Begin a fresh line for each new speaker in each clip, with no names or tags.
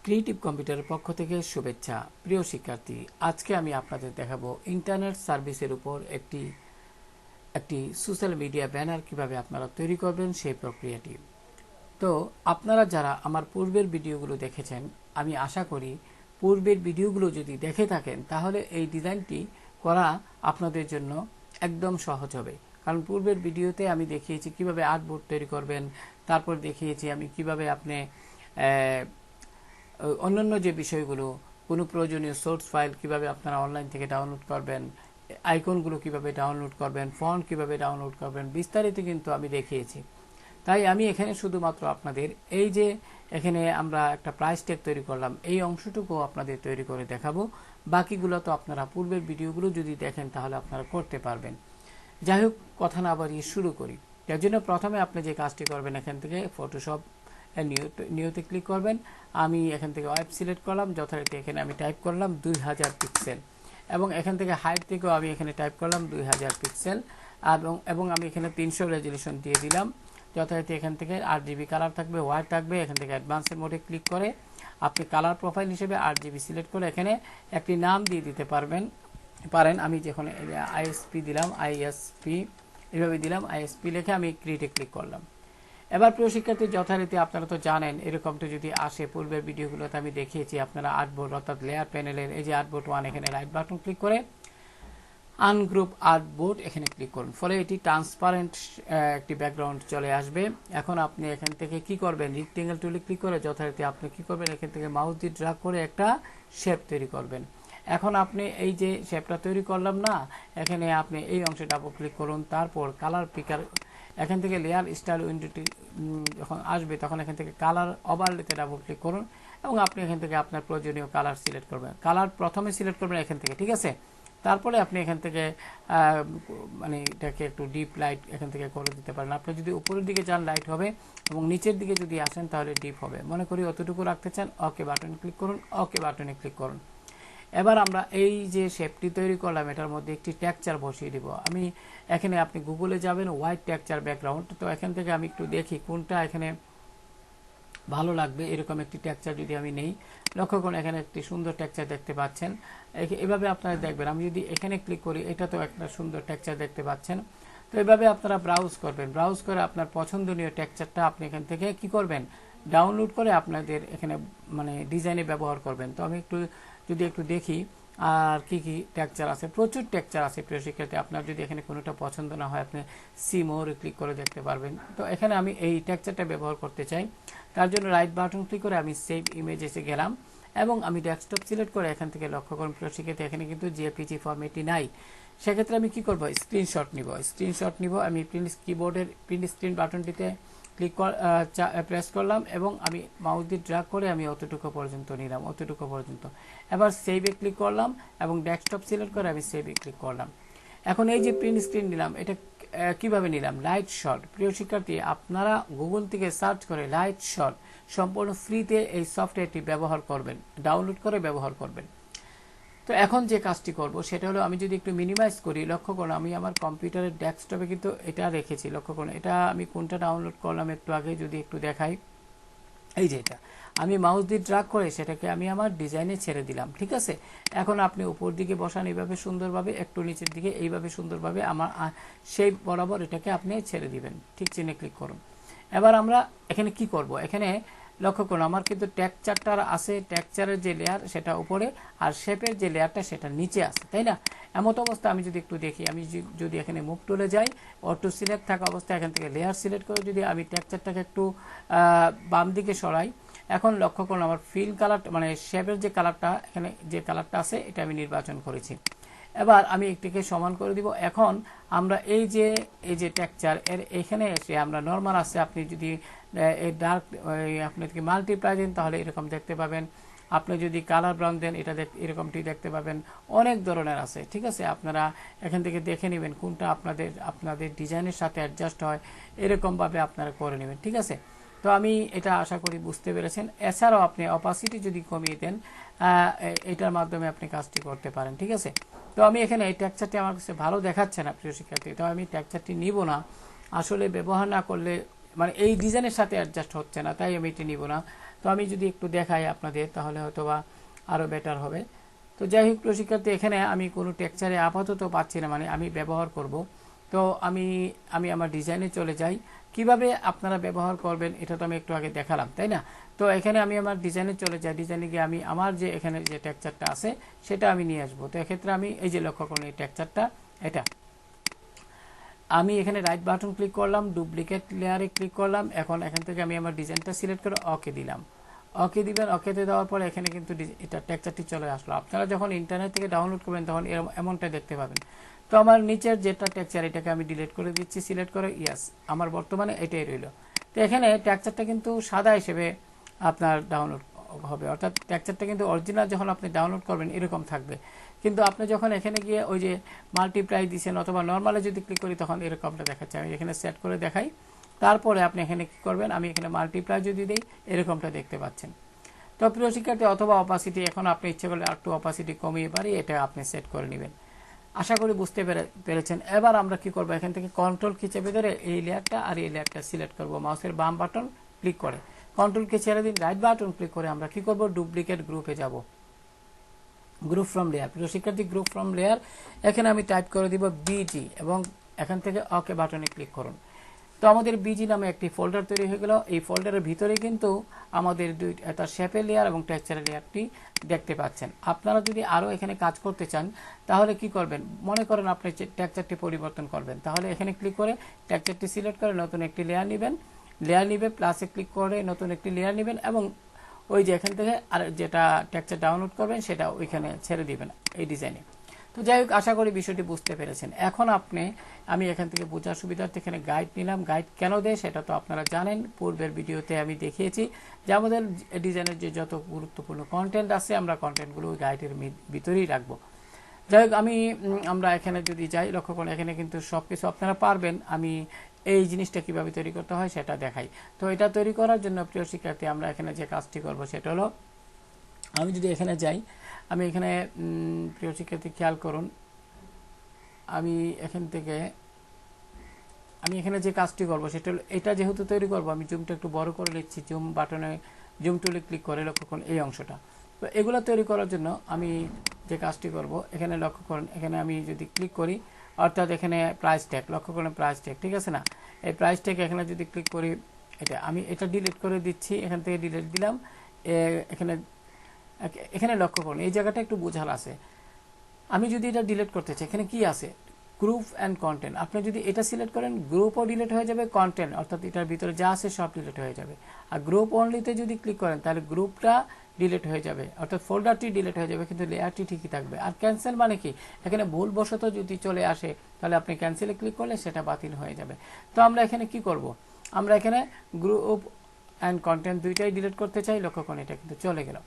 Creative কম্পিউটারের পক্ষ থেকে শুভেচ্ছা। প্রিয় শিক্ষার্থী, আজকে আমি আপনাদের দেখাবো ইন্টারনেট সার্ভিসের উপর একটি সোশ্যাল মিডিয়া ব্যানার কিভাবে আপনারা তৈরি করবেন সেই প্রক্রিয়াটি। তো আপনারা যারা আমার পূর্বের ভিডিওগুলো দেখেছেন, আমি আশা করি পূর্বের ভিডিওগুলো যদি দেখে থাকেন তাহলে এই ডিজাইনটি করা আপনাদের জন্য একদম সহজ হবে। কারণ পূর্বের ভিডিওতে আমি দেখিয়েছি কিভাবে আর্টবোর্ড তৈরি করবেন, তারপর দেখিয়েছি আমি কিভাবে আপনি অন্যান্য যে বিষয়গুলো, কোনো প্রয়োজনীয় সোর্স ফাইল কিভাবে আপনারা অনলাইন থেকে ডাউনলোড করবেন, আইকনগুলো কিভাবে ডাউনলোড করবেন, ফন্ট কিভাবে ডাউনলোড করবেন, বিস্তারিত কিন্তু আমি দেখিয়েছি। তাই আমি এখানে শুধুমাত্র আপনাদের এই যে এখানে আমরা একটা প্রাইস ট্যাগ তৈরি করলাম, এই অংশটুকু আপনাদের তৈরি করে দেখাবো। বাকিগুলো তো আপনারা পূর্বের ভিডিওগুলো যদি দেখেন তাহলে আপনারা করতে পারবেন। যাই হোক, কথা না বাড়িয়ে শুরু করি। তার জন্য প্রথমে আপনি যে কাজটি করবেন, এখান থেকে ফটোশপ নিউতে ক্লিক করবেন। আমি এখান থেকে ওয়েব সিলেক্ট করলাম, যথারীতি এখানে আমি টাইপ করলাম 2000 পিক্সেল, এবং এখান থেকে হাইট থেকেও আমি এখানে টাইপ করলাম 2000 পিক্সেল, এবং আমি এখানে 300 রেজলিউশন দিয়ে দিলাম। যথারীতি এখান থেকে RGB কালার থাকবে, হোয়াইট থাকবে। এখান থেকে অ্যাডভান্সের মোডে ক্লিক করে আপনি কালার প্রোফাইল হিসেবে RGB সিলেক্ট করে এখানে একটি নাম দিয়ে দিতে পারেন। আমি যখন ISP দিলাম, ISP এভাবে দিলাম, ISP লিখে আমি ক্রিয়েটে ক্লিক করলাম। এবার প্রিয় শিক্ষার্থী, যথারীতি আপনারা তো জানেন এরকমটা যদি আসে, পূর্বের ভিডিওগুলোতে আমি দেখিয়েছি আপনারা আর্টবোর্ড অর্থাৎ লেয়ার প্যানেলের এই যে আর্টবোর্ড 1, এখানে রাইট বাটন ক্লিক করে আনগ্রুপ আর্টবোর্ড এখানে ক্লিক করুন। ফলে এটি ট্রান্সপারেন্ট একটি ব্যাকগ্রাউন্ড চলে আসবে। এখন আপনি এখান থেকে কি করবেন, রেক্টেঙ্গেল টুলে ক্লিক করে যথারীতি আপনি কি করবেন, এখান থেকে মাউস দিয়ে ড্র্যাগ করে একটা শেপ তৈরি করবেন। এখন আপনি এই যে শেপটা তৈরি করলাম না, এখানে আপনি এই অংশে ডাবল ক্লিক করুন। তারপর কালার পিকার এখান থেকে লেয়ার স্টাইল উইন্ডোটি যখন আসবে তখন এখান থেকে কালার ওভারলেতে ডাবল ক্লিক করুন, এবং আপনি এখান থেকে আপনার প্রয়োজনীয় কালার সিলেক্ট করবেন। কালার প্রথমে সিলেক্ট করবেন এখান থেকে, ঠিক আছে। তারপরে আপনি এখান থেকে মানে এটাকে একটু ডিপ লাইট এখান থেকে করে দিতে পারেন। আপনি যদি উপরের দিকে যান লাইট হবে, এবং নিচের দিকে যদি আসেন তাহলে ডিপ হবে। মনে করি অতটুকু রাখতে চান, ওকে বাটনে ক্লিক করুন, ওকে বাটনে ক্লিক করুন। এবার আমরা এই যে শেপটি তৈরি করলাম এটার মধ্যে একটি টেক্সচার বসিয়ে দিব। আমি এখানে আপনি গুগলে যাবেন, হোয়াইট টেক্সচার ব্যাকগ্রাউন্ড, তো এখান থেকে আমি একটু দেখি কোনটা এখানে ভালো লাগবে। এরকম একটি টেক্সচার যদি আমি নেই, লক্ষ্য করুন এখানে একটি সুন্দর টেক্সচার দেখতে পাচ্ছেন। এভাবে আপনারা দেখবেন। আমি যদি এখানে ক্লিক করি, এটা তো একটা সুন্দর টেক্সচার দেখতে পাচ্ছেন। তো এভাবে আপনারা ব্রাউজ করবেন, ব্রাউজ করে আপনার পছন্দনীয় টেক্সচারটা আপনি এখান থেকে কি করবেন, ডাউনলোড করে আপনাদের এখানে মানে ডিজাইনে ব্যবহার করবেন। তো আমি একটু দেখি আর কি কি টেক্সচার আছে। প্রচুর টেক্সচার আছে প্রিয় শিক্ষার্থী। আপনার যদি এখানে কোনোটা পছন্দ না হয়, আপনি সি মোরে ক্লিক করে দেখতে পারবেন। তো এখানে আমি এই টেক্সচারটা ব্যবহার করতে চাই, তার জন্য রাইট বাটন ক্লিক করে আমি সেভ ইমেজ এসে গেলাম, এবং আমি ডেস্কটপ সিলেক্ট করে এখান থেকে লক্ষ্য করুন প্রিয় শিক্ষার্থী এখানে কিন্তু JPG ফরম্যাটটি নাই। সেক্ষেত্রে আমি কি করব, স্ক্রিনশট নিব। আমি কিবোর্ডের প্রিন্ট স্ক্রিন বাটনটিতে প্রেস করলাম, এবং আমি মাউস দিয়ে ড্র্যাগ করে আমি অতটুকু পর্যন্ত নিলাম, অতটুকু পর্যন্ত। এবার সেভে ক্লিক করলাম, এবং ডেস্কটপ সিলেক্ট করে আমি সেভে ক্লিক করলাম। এখন এই যে প্রিন্ট স্ক্রিন নিলাম, এটা কিভাবে নিলাম, লাইট শট। প্রিয় শিক্ষার্থী, আপনারা গুগল থেকে সার্চ করে লাইট শট সম্পূর্ণ ফ্রিতে এই সফটওয়্যারটি ব্যবহার করবেন, ডাউনলোড করে ব্যবহার করবেন। তো এখন যে কাজটি করব সেটা হলো, আমি যদি একটু মিনিমাইজ করি, লক্ষ্য করুন আমি আমার কম্পিউটারের ডেস্কটপে কিন্তু এটা রেখেছি। লক্ষ্য করুন এটা আমি কোনটা ডাউনলোড করলাম একটু আগে যদি একটু দেখাই, এই যে এটা আমি মাউস দিয়ে ড্র্যাগ করে সেটাকে আমি আমার ডিজাইনে ছেড়ে দিলাম, ঠিক আছে। এখন আপনি উপর দিকে বসান এইভাবে সুন্দরভাবে, একটু নিচের দিকে এইভাবে সুন্দরভাবে আমার সেই বরাবর এটাকে আপনি ছেড়ে দিবেন, ঠিক চিহ্নে ক্লিক করুন। এবার আমরা এখানে কি করব, এখানে লক্ষ্য করুন আমার কিন্তু টেক্সচারটা আছে, টেক্সচারের যে লেয়ার সেটা উপরে, আর শেপের যে লেয়ারটা সেটা নিচে আছে, তাই না। এমত অবস্থা আমি যদি একটু দেখি, আমি যদি এখানে মুভ টুলে যাই, অটো সিলেক্ট থাকা অবস্থায় এখান থেকে লেয়ার সিলেক্ট করে যদি আমি টেক্সচারটাকে একটু বাম দিকে সরাই, এখন লক্ষ্য করুন আমার ফিল কালার মানে শেপের যে কালারটা এখানে যে কালারটা আছে এটা আমি নির্বাচন করেছি। এবার আমি একটিকে সমান করে দিব। এখন আমরা এই যে টেক্সচার এর এখানে এসে আমরা নরমাল আছে, আপনি যদি এই ডার্ক আপনি যদি মাল্টিপ্লাই দেন তাহলে এরকম দেখতে পাবেন। আপনি যদি কালার ব্রাউন দেন এটা এরকমটি দেখতে পাবেন। অনেক ধরনের আছে, ঠিক আছে। আপনারা এখান থেকে দেখে নেবেন কোনটা আপনাদের ডিজাইনের সাথে অ্যাডজাস্ট হয়, এরকমভাবে আপনারা করে নেবেন, ঠিক আছে। তো আমি এটা আশা করি বুঝতে পেরেছেন। এছাড়াও আপনি অপাসিটি যদি কমিয়ে দেন, এটার মাধ্যমে আপনি কাজটি করতে পারেন, ঠিক আছে। তো আমি এখানে এই টেক্সচারটি আমার কাছে ভালো দেখাচ্ছে না প্রিয় শিক্ষার্থী, তো আমি টেক্সচারটি নিব না। আসলে ব্যবহার না করলে মানে এই ডিজাইনের সাথে অ্যাডজাস্ট হচ্ছে না, তাই আমি এটি নিব না। তো আমি যদি একটু দেখাই আপনাদের তাহলে হয়তো বা আরও বেটার হবে। তো যাই হোক প্রিয় শিক্ষার্থী, এখানে আমি কোনো টেক্সচারে আপাতত পাচ্ছি না, মানে আমি ব্যবহার করব। তো আমি আমার ডিজাইনে চলে যাই। কিভাবে আপনারা ব্যবহার করবেন এটা তো আমি একটু আগে দেখালাম, তাই না? তো এখানে আমি আমার ডিজাইনে চলে যাই। ডিজাইনে গিয়ে আমি আমার যে এখানে যে টেক্সচারটা আছে সেটা আমি নিয়ে আসবো। তো এক্ষেত্রে আমি এই যে লক্ষ্য করুন এই টেক্সচারটা, এটা আমি এখানে রাইট বাটন ক্লিক করলাম, ডুপ্লিকেট লেয়ারে ক্লিক করলাম। এখন এখান থেকে আমি আমার ডিজাইনটা সিলেক্ট করে ওকে দিলাম। ওকে দিবেন। ওকেতে দেওয়ার পরে এখানে কিন্তু এটা টেক্সচারটি চলে আসলো। আপনারা যখন ইন্টারনেট থেকে ডাউনলোড করবেন তখন এমনটা দেখতে পাবেন। তো আমার নিচের যেটা টেক্সচার এটাকে আমি ডিলিট করে দিচ্ছি, সিলেক্ট করে ইয়াস, আমার বর্তমানে এটাই রইল। তো এখানে টেক্সচারটা কিন্তু সাদা হিসেবে আপনার ডাউনলোড হবে, অর্থাৎ টেক্সচারটা কিন্তু অরিজিনাল যখন আপনি ডাউনলোড করবেন এরকম থাকবে। কিন্তু আপনি যখন এখানে গিয়ে ওই যে মাল্টিপ্লাই দিচ্ছেন অথবা নর্মালে যদি ক্লিক করি তখন এরকমটা দেখাচ্ছে। আমি এখানে সেট করে দেখাই, তারপরে আপনি এখানে কি করবেন, আমি এখানে মাল্টিপ্লাই যদি দিই এরকমটা দেখতে পাচ্ছেন। তো প্রিয় শিক্ষার্থী, অথবা অপাসিটি এখন আপনি ইচ্ছে করলে একটু অপাসিটি কমিয়ে পারি, এটা আপনি সেট করে নেবেন। আশা করি বুঝতে পেরেছেন। এবার আমরা কি করব, এখান থেকে কন্ট্রোল কি চেপে ধরে এই লেয়ারটা আর এই লেয়ারটা সিলেক্ট করব, মাউসের বাম বাটন ক্লিক করে কন্ট্রোল কে ছেড়ে দিন, রাইট বাটন ক্লিক করে আমরা কি করব, ডুপ্লিকেট গ্রুপে যাব, গ্রুপ ফ্রম লেয়ার। প্রিয় শিক্ষার্থী, গ্রুপ ফ্রম লেয়ার এখানে আমি টাইপ করে দিব বিজি এবং এখান থেকে ওকে বাটনে ক্লিক করুন। তো আমাদের বিজি নামে একটি ফোল্ডার তৈরি হয়ে গেল। এই ফোল্ডারের ভিতরে কিন্তু আমাদের একটা শেপের লেয়ার এবং টেক্সচারের লেয়ারটি দেখতে পাচ্ছেন। আপনারা যদি আরও এখানে কাজ করতে চান তাহলে কি করবেন, মনে করেন আপনি টেক্সচারটি পরিবর্তন করবেন, তাহলে এখানে ক্লিক করে টেক্সচারটি সিলেক্ট করে নতুন একটি লেয়ার নেবেন, লেয়ার নিবে প্লাসে ক্লিক করে নতুন একটি লেয়ার নেবেন এবং ওই যে এখান থেকে আর যেটা টেক্সচার ডাউনলোড করবেন সেটা ওইখানে ছেড়ে দিবেন এই ডিজাইনে। তো যাই হোক, আশা করি বিষয়টি বুঝতে পেরেছেন। এখন আমি এখান থেকে বোঝার সুবিধার্থে এখানে গাইড নিলাম। গাইড কেন দেয় সেটা তো আপনারা জানেন, পূর্বের ভিডিওতে আমি দেখিয়েছি যে আমাদের ডিজাইনের যে যত গুরুত্বপূর্ণ কন্টেন্ট আছে আমরা কন্টেন্টগুলো ওই গাইডের ভিতরেই রাখবো। যাই হোক, আমরা এখানে যদি যাই, লক্ষ্য করুন এখানে কিন্তু সব কিছু আপনারা পারবেন। আমি এই জিনিসটা কিভাবে তৈরি করতে হয় সেটা দেখাই। তো এটা তৈরি করার জন্য প্রিয় শিক্ষার্থী আমরা এখানে যে কাজটি করব সেটা হলো, আমি যদি এখানে যাই, আমি এখানে প্রিয় শিক্ষার্থী খেয়াল করুন, আমি এখানে যে কাজটি করব সেটা হলো, এটা যেহেতু তৈরি করব আমি জুমটা একটু বড় করে নিচ্ছি, জুম বাটনে জুম টুলে ক্লিক করে লক্ষ্য করুন এই অংশটা। তো এগুলো তৈরি করার জন্য আমি যে কাজটি করব, এখানে লক্ষ্য করুন, এখানে আমি যদি ক্লিক করি, অর্থাৎ এখানে প্রাইস ট্যাগ, লক্ষ্য করুন প্রাইস ট্যাগ, ঠিক আছে না? এই প্রাইস ট্যাগ এখানে যদি ক্লিক করি, আমি এটা ডিলিট করে দিচ্ছি, এখান থেকে ডিলিট দিলাম। এখানে লক্ষ্য করুন এই জায়গাটা একটু বোঝার আছে। আমি যদি এটা ডিলিট করতে চাই, এখানে কি আছে, গ্রুপ অ্যান্ড কন্টেন্ট। আপনি যদি এটা সিলেক্ট করেন গ্রুপও ডিলিট হয়ে যাবে, কন্টেন্ট অর্থাৎ এটার ভিতরে যা আছে সব ডিলিট হয়ে যাবে। আর গ্রুপ অনলিতে যদি ক্লিক করেন তাহলে গ্রুপটা ডিলিট হয়ে যাবে, অর্থাৎ ফোল্ডারটি ডিলিট হয়ে যাবে, কিন্তু লেয়ারটি ঠিকই থাকবে। আর ক্যান্সেল মানে কি, এখানে ভুলবশত যদি চলে আসে তাহলে আপনি ক্যান্সেলে ক্লিক করলে সেটা বাতিল হয়ে যাবে। তো আমরা এখানে কি করব, আমরা এখানে গ্রুপ অ্যান্ড কন্টেন্ট দুইটাই ডিলিট করতে চাই, লক্ষ্য করুন এটা কিন্তু চলে গেল।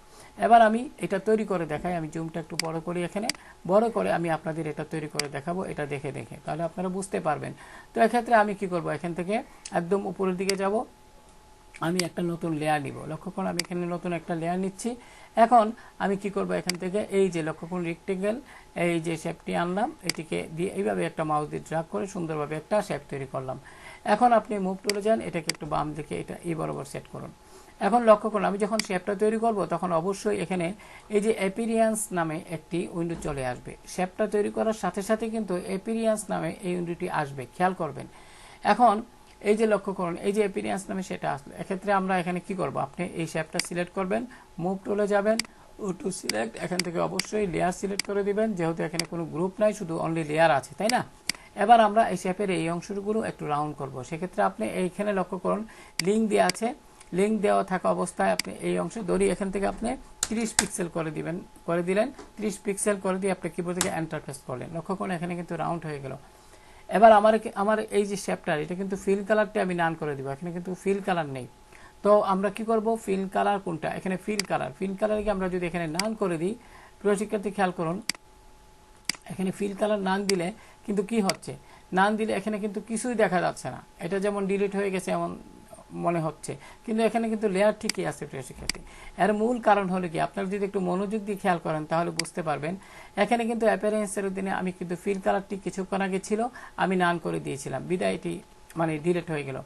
এবার আমি এটা তৈরি করে দেখাই, আমি জুমটা একটু বড় করি, এখানে বড় করে আমি আপনাদের এটা তৈরি করে দেখাবো, এটা দেখে তাহলে আপনারা বুঝতে পারবেন। তো এক্ষেত্রে আমি কি করব, এখান থেকে একদম উপরের দিকে যাব, আমি একটা নতুন লেয়ার নিব, লক্ষ্য করুন আমি এখানে নতুন একটা লেয়ার নিচ্ছি। এখন আমি কি করব, এখান থেকে এই যে লক্ষ্য করুন রেক্টেঙ্গেল, এই যে শেপটি আনলাম, এটিকে দিয়ে এইভাবে একটা মাউস দিয়ে ড্র্যাগ করে সুন্দরভাবে একটা শেপ তৈরি করলাম। এখন আপনি মুভ টুলে যান, এটাকে একটু বাম দিকে এটা এই বরাবর সেট করুন। এখন লক্ষ্য করুন আমি যখন শেপটা তৈরি করব তখন অবশ্যই এখানে এই যে অ্যাপিরিয়েন্স নামে একটি উইন্ডো চলে আসবে। শেপটা তৈরি করার সাথে সাথে কিন্তু অ্যাপিরিয়েন্স নামে এই উইন্ডোটি আসবে, খেয়াল করবেন। এখন এই যে লক্ষ্য করুন এই যে অ্যাপিরিয়েন্স নামে সেটা আসলো। এক্ষেত্রে আমরা এখানে কি করব, আপনি এই শেপটা সিলেক্ট করবেন, মুভ টুলে যাবেন, টু সিলেক্ট, এখান থেকে অবশ্যই লেয়ার সিলেক্ট করে দিবেন, যেহেতু এখানে কোনো গ্রুপ নাই শুধু অনলি লেয়ার আছে, তাই না? এবার আমরা এই শেপের এই অংশগুলো একটু রাউন্ড করব। সেক্ষেত্রে আপনি এইখানে লক্ষ্য করুন লিঙ্ক দেওয়া আছে, লিঙ্ক দেওয়া থাকা অবস্থায় আপনি এই অংশে ধরি, এখান থেকে আপনি 30 পিক্সেল করে দিলেন 30 পিক্সেল করে দিয়ে আপনি কিবোর্ড থেকে এন্টার প্রেস করলেন, লক্ষ্য করুন এখানে কিন্তু রাউন্ড হয়ে গেল। এবার আমার এই যে শেপটার এটা কিন্তু ফিল কালারটি আমি নান করে দিব, এখানে কিন্তু ফিল কালার নেই। তো আমরা কি করব, ফিল কালার কোনটা, এখানে ফিল কালারকে আমরা যদি এখানে নান করে দিই, প্রিয় শিক্ষার্থী খেয়াল করুন এখানে ফিল কালার নান দিলে কিন্তু কি হচ্ছে, নান দিলে এখানে কিন্তু কিছুই দেখা যাচ্ছে না, এটা যেমন ডিলিট হয়ে গেছে এমন মনে হচ্ছে, কিন্তু এখানে কিন্তু লেয়ার ঠিকই আছে প্রিয় শিক্ষার্থী। এর মূল কারণ হলো কি, আপনারা যদি একটু মনোযোগ দিয়ে খেয়াল করেন তাহলে বুঝতে পারবেন, এখানে কিন্তু অ্যাপিয়ারেন্সের দিনে আমি কিন্তু ফিল কালারটি কিছুক্ষণ আগে ছিল আমি নান করে দিয়েছিলাম, বিদায় এটি মানে ডিলিট হয়ে গেল।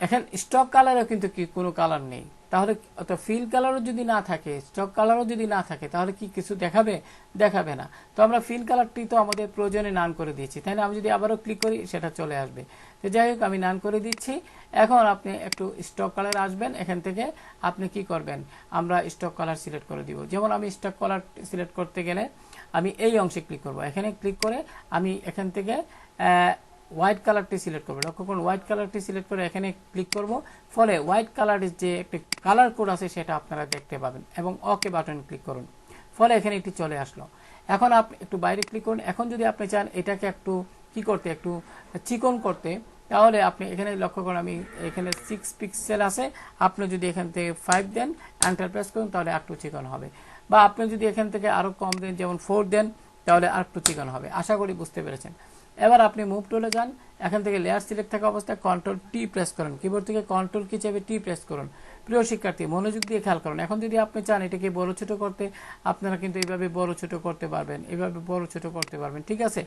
এখন স্টক কালারেও কিন্তু কোনো কালার নেই, তাহলে অর্থাৎ ফিল কালারও যদি না থাকে, স্টক কালারও যদি না থাকে, তাহলে কি কিছু দেখাবে? দেখাবে না। তো আমরা ফিল কালারটি তো আমাদের প্রয়োজনে নান করে দিয়েছি, তাই না? আমি যদি আবারও ক্লিক করি সেটা চলে আসবে। তো যাই হোক, আমি নান করে দিচ্ছি। এখন আপনি একটু স্টক কালার আসবেন, এখান থেকে আপনি কি করবেন, আমরা স্টক কালার সিলেক্ট করে দিব। যেমন আমি স্টক কালার সিলেক্ট করতে গেলে আমি এই অংশে ক্লিক করব, এখানে ক্লিক করে আমি এখান থেকে হোয়াইট কালারটি সিলেক্ট করবো। লক্ষ্য করুন, হোয়াইট কালারটি সিলেক্ট করে এখানে ক্লিক করব, ফলে হোয়াইট কালারের যে একটি কালার কোড আছে সেটা আপনারা দেখতে পাবেন, এবং ওকে বাটন ক্লিক করুন, ফলে এখানে এটি চলে আসলো। এখন আপনি একটু বাইরে ক্লিক করুন। এখন যদি আপনি চান এটাকে একটু কি করতে, একটু চিকন করতে, তাহলে আপনি এখানে লক্ষ্য করুন, আমি এখানে 6 পিক্সেল আছে, আপনি যদি এখান থেকে 5 দেন, এন্টার প্রেস করুন, তাহলে একটু চিকন হবে। বা আপনি যদি এখান থেকে আরো কম দেন, যেমন 4 দেন, তাহলে আর একটু চিকন হবে। আশা করি বুঝতে পেরেছেন। এবার আপনি মুভ টুলে যান, এখান থেকে লেয়ার সিলেক্ট থাকা অবস্থায় কন্ট্রোল টি প্রেস করুন, কিবোর্ড থেকে কন্ট্রোল কি চেপে টি প্রেস করুন। প্রিয় শিক্ষার্থী, মনোযোগ দিয়ে খেয়াল করুন। এখন যদি আপনি চান এটাকে বড় ছোট করতে, আপনারা কিন্তু এইভাবে বড় ছোট করতে পারবেন, এইভাবে বড় ছোট করতে পারবেন, ঠিক আছে?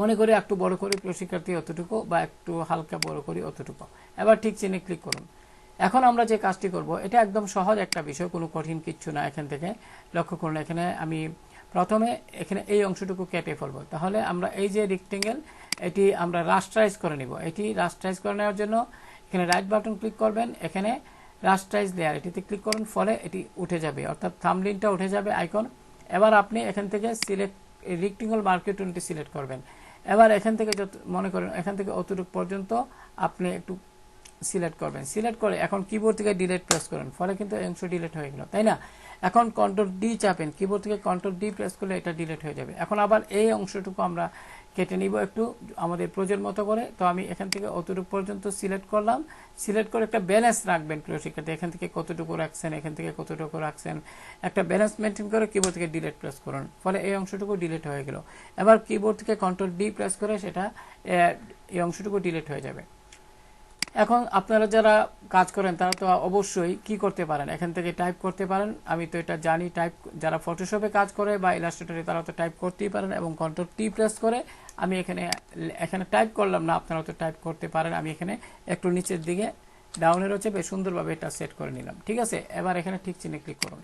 মনে করি একটু বড় করি প্রিয় শিক্ষার্থী অতটুকু, বা একটু হালকা বড় করি অতটুকু। এবার ঠিক চিহ্নে ক্লিক করুন। এখন আমরা যে কাজটি করব, এটা একদম সহজ একটা বিষয়, কোনো কঠিন কিচ্ছু না। এখান থেকে লক্ষ্য করুন, এখানে আমি প্রথমে এখানে এই অংশটুকু কেটে ফেলবো। তাহলে আমরা এই যে রেক্টেঙ্গেল, এটি আমরা রাস্টারাইজ করে নিব। এটি রাস্টারাইজ করে নেওয়ার জন্য এখানে রাইট বাটন ক্লিক করবেন, এখানে রাস্টারাইজ লেয়ার এটিতে ক্লিক করুন, ফলে এটি উঠে যাবে, অর্থাৎ থাম্বনেইলটা উঠে যাবে আইকন। এবার আপনি এখান থেকে সিলেক্ট রেক্টেঙ্গল মার্কেট টুলটি সিলেক্ট করবেন। এবার এখান থেকে যত মনে করেন এখান থেকে অতটুকু পর্যন্ত আপনি একটু সিলেক্ট করবেন। সিলেক্ট করে এখন কিবোর্ড থেকে ডিলিট প্রেস করেন, ফলে কিন্তু এই অংশ ডিলিট হয়ে গেল, তাই না? এখন কন্ট্রোল ডি চাপেন, কিবোর্ড থেকে কন্ট্রোল ডি প্রেস করলে এটা ডিলিট হয়ে যাবে। এখন আবার এই অংশটুকু আমরা কেটে নিব একটু আমাদের প্রয়োজন মতো করে। তো আমি এখান থেকে অতটুকু পর্যন্ত সিলেক্ট করলাম। সিলেক্ট করে একটা ব্যালেন্স রাখবেন প্রিয় শিক্ষার্থী, এখান থেকে কতটুকু রাখছেন, এখান থেকে কতটুকু রাখছেন, একটা ব্যালেন্স মেনটেন করে কিবোর্ড থেকে ডিলিট প্রেস করুন, ফলে এই অংশটুকু ডিলিট হয়ে গেল। এবার কিবোর্ড থেকে কন্ট্রোল ডি প্রেস করে সেটা এই অংশটুকু ডিলিট হয়ে যাবে। এখন আপনারা যারা কাজ করেন তারা তো অবশ্যই কি করতে পারেন, এখান থেকে টাইপ করতে পারেন। আমি তো এটা জানি, টাইপ যারা ফটোশপে কাজ করে বা ইলাস্ট্রেটরে তারা তো টাইপ করতেই পারেন, এবং কন্ট্রোল টি প্রেস করে আমি এখানে টাইপ করলাম না, আপনারা তো টাইপ করতে পারেন। আমি এখানে একটু নিচের দিকে ডাউনের চেপে সুন্দরভাবে এটা সেট করে নিলাম, ঠিক আছে? এবার এখানে ঠিক চিহ্নে ক্লিক করুন।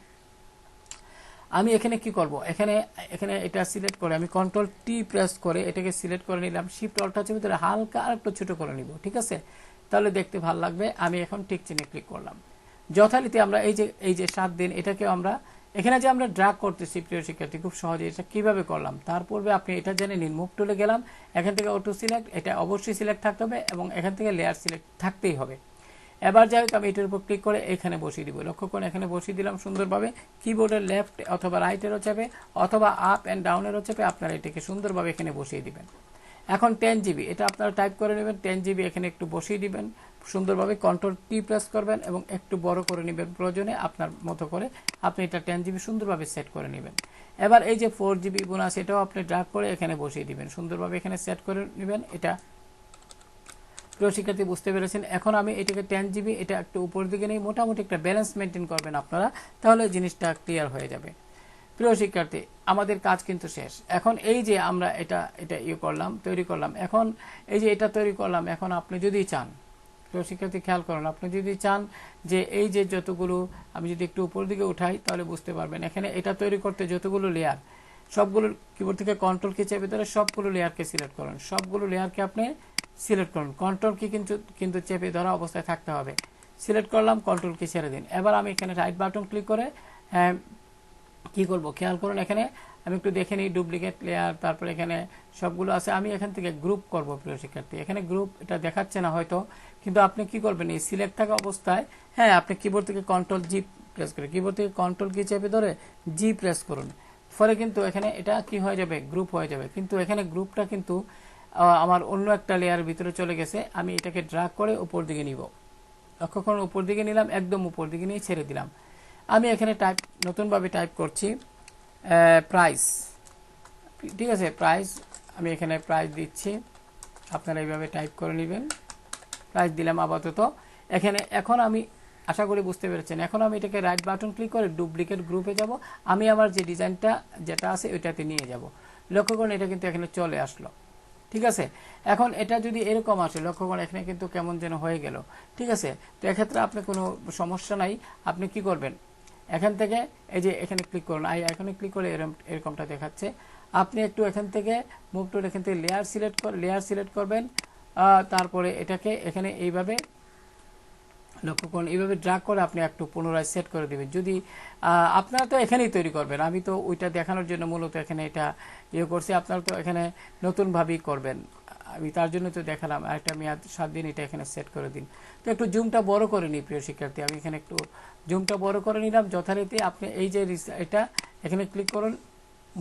আমি এখানে কি করব, এখানে এটা সিলেক্ট করে আমি কন্ট্রোল টি প্রেস করে এটাকে সিলেক্ট করে নিলাম, শিফট অল্ট চেপে ধরে হালকা আর একটু ছোট করে নিব, ঠিক আছে? তাহলে দেখতে ভালো লাগবে। আমি এখন টিক চিহ্নে ক্লিক করলাম। যথারীতি আমরা এই যে 7 দিন, এটাকে আমরা এখানে যে আমরা ড্র্যাগ করতেছি প্রিয় শিক্ষার্থী, খুব সহজে এটা কিভাবে করলাম তার পূর্বে আপনি এটা জেনে নিন। মুভ টুলে গেলাম, এখান থেকে অটো সিলেক্ট, এটা অবশ্যই সিলেক্ট থাকতে হবে, এবং এখান থেকে লেয়ার সিলেক্ট থাকতেই হবে। এবার যাই হোক, আমি এটার উপর ক্লিক করে এখানে বসিয়ে দিব। লক্ষ্য করুন, এখানে বসিয়ে দিলাম সুন্দরভাবে। কিবোর্ডের লেফট অথবা রাইটেরও চেপে অথবা আপ অ্যান্ড ডাউনেরও চেপে আপনারা এটাকে সুন্দরভাবে এখানে বসিয়ে দিবেন। এখন 10 জিবি এটা আপনারা টাইপ করে নেবেন, 10 জিবি এখানে একটু বসিয়ে দিবেন সুন্দরভাবে, কন্ট্রোল টি প্রেস করবেন এবং একটু বড় করে নেবেন প্রয়োজনে আপনার মতো করে। আপনি এটা 10 জিবি সুন্দরভাবে সেট করে নেবেন। এবার এই যে 4 জিবি বোনাস, এটাও আপনি ড্র্যাগ করে এখানে বসিয়ে দিবেন, সুন্দরভাবে এখানে সেট করে নেবেন। এটা প্রিয় শিক্ষার্থী বুঝতে পেরেছেন। এখন আমি এটাকে 10 জিবি এটা একটু উপর দিকে নেই, মোটামুটি একটা ব্যালেন্স মেনটেন করবেন আপনারা, তাহলে জিনিসটা ক্লিয়ার হয়ে যাবে। প্রিয় শিক্ষার্থী, আমাদের কাজ কিন্তু শেষ। এখন এই যে আমরা এটা করলাম, তৈরি করলাম, এখন এই যে এটা তৈরি করলাম, এখন আপনি যদি চান, প্রিয় শিক্ষার্থী খেয়াল করুন, আপনি যদি চান যে এই যে যতগুলো, আমি যদি একটু উপর দিকে উঠাই তাহলে বুঝতে পারবেন, এখানে এটা তৈরি করতে যতগুলো লেয়ার, সবগুলো কিবোর্ড থেকে কন্ট্রোল কি চেপে ধরে সবগুলো লেয়ারকে সিলেক্ট করুন, সবগুলো লেয়ারকে আপনি সিলেক্ট করুন। কন্ট্রোল কি কিন্তু চেপে ধরা অবস্থায় থাকতে হবে। সিলেক্ট করলাম, কন্ট্রোল কি ছেড়ে দিন। এবার আমি এখানে রাইট বাটন ক্লিক করে কি করব খেয়াল করুন, এখানে আমি একটু দেখে নিই ডুপ্লিকেট লেয়ার, তারপরে এখানে সবগুলো আছে। আমি এখান থেকে গ্রুপ করব প্রিয় শিক্ষার্থী, এখানে গ্রুপ এটা দেখাচ্ছে না হয়তো, কিন্তু আপনি কি করবেন এই সিলেক্ট থাকা অবস্থায়, হ্যাঁ আপনি কিবোর্ড থেকে কন্ট্রোল জি প্রেস করে, কিবোর্ড থেকে কন্ট্রোল কি চেপে ধরে জি প্রেস করুন, ফলে কিন্তু এখানে এটা কি হয়ে যাবে, গ্রুপ হয়ে যাবে। কিন্তু এখানে গ্রুপটা কিন্তু আমার অন্য একটা লেয়ারের ভিতরে চলে গেছে। আমি এটাকে ড্র্যাগ করে উপর দিকে নিব, লক্ষ্য করুন উপর দিকে নিলাম, একদম উপর দিকে নিয়ে ছেড়ে দিলাম। আমি এখানে নতুনভাবে টাইপ করছি প্রাইস, ঠিক আছে? প্রাইস, আমি এখানে প্রাইস দিচ্ছি, আপনারা এইভাবে টাইপ করে নেবেন। প্রাইস দিলাম আপাতত এখানে। এখন আমি আশা করি বুঝতে পেরেছেন। এখন আমি এটাকে রাইট বাটন ক্লিক করে ডুপ্লিকেট গ্রুপে যাব, আমি আমার যে ডিজাইনটা যেটা আছে ওইটাতে নিয়ে যাব। লক্ষ্য করুন এটা কিন্তু এখানে চলে আসলো। ঠিক আছে। এখন এটা যদি এরকম আসে, লক্ষ্য করুন এখানে কিন্তু কেমন যেন হয়ে গেল, ঠিক আছে। তো এক্ষেত্রে আপনি কোনো সমস্যা নাই, আপনি কি করবেন, এখান থেকে এই যে এখানে ক্লিক করুন, এখানে ক্লিক করে এরকমটা দেখাচ্ছে। আপনি একটু এখান থেকে মুভ টুল, এখান থেকে লেয়ার সিলেক্ট করবেন, তারপরে এটাকে এখানে এইভাবে লক্ষ্য করুন, এইভাবে ড্রাগ করে আপনি একটু পুনরায় সেট করে দেবেন। যদি আপনারা তো এখানেই তৈরি করবেন, আমি তো ওইটা দেখানোর জন্য মূলত এখানে এটা ইয়ে করছি, আপনারা তো এখানে নতুনভাবেই করবেন, আমি তার জন্য তো দেখালাম। একটা মেয়াদ 7 দিন, এটা এখানে সেট করে দিন। তো একটু জুমটা বড় করে নিই প্রিয় শিক্ষার্থী, আমি এখানে একটু জুমটা বড় করে নিলাম যথারীতি। আপনি এই যে এটা এখানে ক্লিক করুন,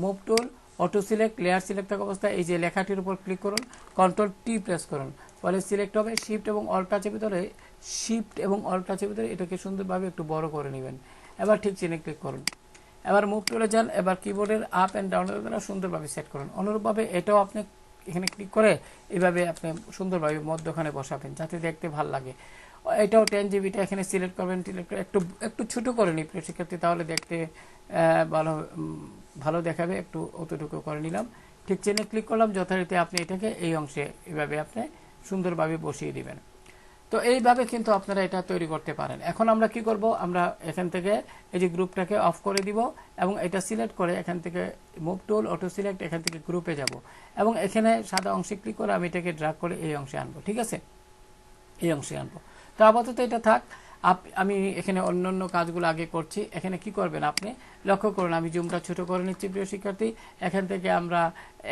move tool, auto select, layer select থাকা অবস্থায় এই যে লেখাটির উপর ক্লিক করুন, কন্ট্রোল টি প্রেস করুন, ফলে সিলেক্ট হবে। শিফট এবং অল টাচের ভিতরে এটাকে সুন্দরভাবে একটু বড় করে নেবেন। এবার ঠিক চিহ্নে ক্লিক করুন, এবার মুভ টুলে যান, এবার কিবোর্ডের আপ অ্যান্ড ডাউনের দ্বারা সুন্দরভাবে সেট করুন। অনুরূপভাবে এটাও আপনি এখানে ক্লিক করে এইভাবে আপনি সুন্দরভাবে মধ্যখানে বসাবেন যাতে দেখতে ভালো লাগে। এটাও 10 জিবিটা এখানে সিলেক্ট করবেন, একটু ছোট করে নিই প্রিয় শিক্ষার্থী, তাহলে দেখতে ভালো দেখাবে। একটু অতটুকু করে নিলাম, ঠিক চিহ্নে ক্লিক করলাম, যথারীতি আপনি এটাকে এই অংশে এইভাবে আপনি সুন্দরভাবে বসিয়ে দিবেন। তো এইভাবে কিন্তু আপনারা এটা তৈরি করতে পারেন। এখন আমরা কি করব, আমরা এখান থেকে এই যে গ্রুপটাকে অফ করে দিব এবং এটা সিলেক্ট করে এখান থেকে মুভ টুল, অটো সিলেক্ট, এখান থেকে গ্রুপে যাব এবং এখানে সাদা অংশে ক্লিক করে আমি এটাকে ড্র্যাগ করে এই অংশে আনবো, ঠিক আছে, এই অংশে আনবো। তো আপাতত এটা থাক, আমি এখানে অন্যান্য কাজগুলো আগে করছি। এখানে কি করবেন আপনি লক্ষ্য করুন, আমি জুমটা ছোট করে নিচ্ছি প্রিয় শিক্ষার্থী। এখান থেকে আমরা